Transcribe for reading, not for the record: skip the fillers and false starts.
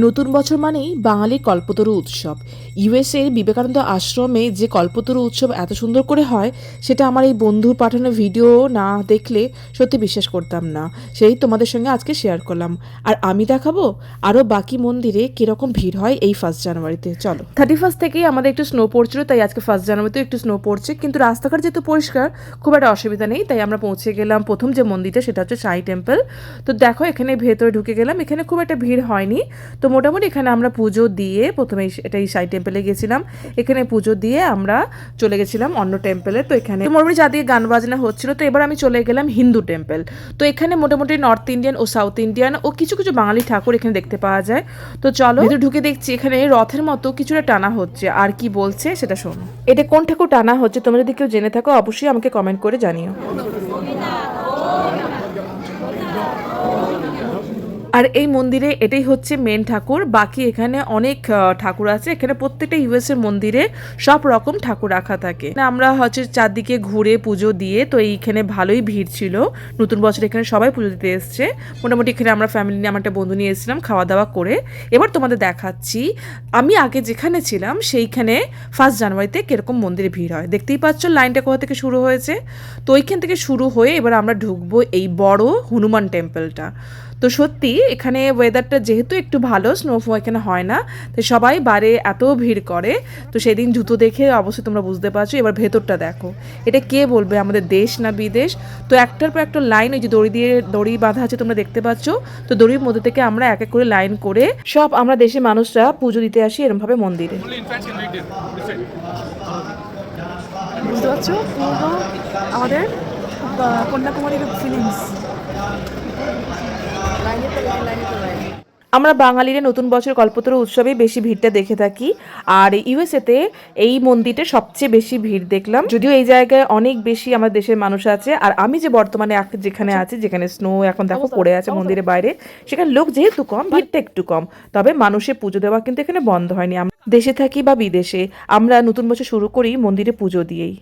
নতুন বছর মানেই বাঙালির কল্পতরু উৎসব। ইউএসএর বিবেকানন্দ আশ্রমে যে কল্পতরু উৎসব এত সুন্দর করে হয়, সেটা আমার এই বন্ধুর পাঠানো ভিডিও না দেখলে সত্যি বিশ্বাস করতাম না। সেই তোমাদের সঙ্গে আজকে শেয়ার করলাম। আর আমি দেখাবো আরও বাকি মন্দিরে কীরকম ভিড় হয় এই 1 জানুয়ারিতে। চলো, 31 থেকেই আমাদের একটু স্নো পড়ছিল, তাই আজকে 1 জানুয়ারিতেও একটু স্নো পড়ছে, কিন্তু রাস্তাঘাট যেহেতু পরিষ্কার খুব একটা অসুবিধা নেই। তাই আমরা পৌঁছে গেলাম প্রথম যে মন্দিরটা, সেটা হচ্ছে সাই টেম্পল। তো দেখো, এখানে ভেতরে ঢুকে গেলাম, এখানে খুব একটা ভিড় হয়নি। তো মোটামুটি এখানে আমরা পুজো দিয়ে প্রথমে এই সাই টেম্পলে গেছিলাম, এখানে পুজো দিয়ে আমরা চলে গেছিলাম অন্য টেম্পলে। তো এখানে মোটামুটি চারদিকে গান বাজনা হচ্ছিল। তো এবার আমি চলে গেলাম হিন্দু টেম্পল। তো এখানে মোটামুটি নর্থ ইন্ডিয়ান ও সাউথ ইন্ডিয়ান ও কিছু কিছু বাঙালি ঠাকুর এখানে দেখতে পাওয়া যায়। তো চলো ভেতরে ঢুকে দেখছি এখানে রথের মতো কিছুটা টানা হচ্ছে, আর কি বলছে সেটা শোনো। এটা কোন ঠাকুর টানা হচ্ছে তোমরা যদি কেউ জেনে থাকো অবশ্যই আমাকে কমেন্ট করে জানিও। আর এই মন্দিরে এটাই হচ্ছে মেন ঠাকুর, বাকি এখানে অনেক ঠাকুর আছে। এখানে প্রত্যেকটা ইউএসএর মন্দিরে সব রকম ঠাকুর রাখা থাকে। আমরা হচ্ছে চারদিকে ঘুরে পুজো দিয়ে, তো এইখানে ভালোই ভিড় ছিল। নতুন বছর এখানে সবাই পুজো দিতে এসছে। মোটামুটি এখানে আমরা ফ্যামিলি নিয়ে আমার একটা বন্ধু নিয়ে এসেছিলাম, খাওয়া দাওয়া করে এবার তোমাদের দেখাচ্ছি আমি আগে যেখানে ছিলাম সেইখানে 1 জানুয়ারিতে কিরকম মন্দিরে ভিড় হয়। দেখতেই পাচ্ছ লাইনটা কোথা থেকে শুরু হয়েছে। তো ওইখান থেকে শুরু হয়ে এবার আমরা ঢুকবো এই বড় হনুমান টেম্পলটা। তো সত্যি এখানে ওয়েদারটা যেহেতু একটু ভালো, স্নোফল এখানে হয় না, তো সবাই বারে এত ভিড় করে। তো সেদিন জুতো দেখে অবশ্যই তোমরা বুঝতে পারছো। এবার ভেতরটা দেখো, এটা কে বলবে আমাদের দেশ না বিদেশ। তো একটার পর একটা লাইন, ওই যে দড়ি বাঁধা আছে তোমরা দেখতে পাচ্ছ। তো দড়ির মধ্যে থেকে আমরা এক এক করে লাইন করে সব আমরা দেশের মানুষরা পুজো দিতে আসি এরমভাবে মন্দিরে। বুঝতে পারছো পুরো আমাদের কন্যাকুমারীর ফিলিংস। আমরা বাঙালিরা নতুন বছর কল্পতরু উৎসবে বেশি ভিড়টা দেখে থাকি। আর ইউএসএতে এই মন্দিরটা সবচেয়ে বেশি ভিড় দেখলাম, যদিও এই জায়গায় অনেক বেশি আমাদের দেশের মানুষ আছে। আর আমি যে বর্তমানে যেখানে আছি, যেখানে স্নো এখন দেখো পড়ে আছে মন্দিরের বাইরে, সেখানে লোক যেহেতু কম, ভিড়টা একটু কম, তবে মানুষের পুজো দেওয়া কিন্তু এখানে বন্ধ হয়নি। দেশে থাকি বা বিদেশে, আমরা নতুন বছর শুরু করি মন্দিরে পুজো দিয়েই।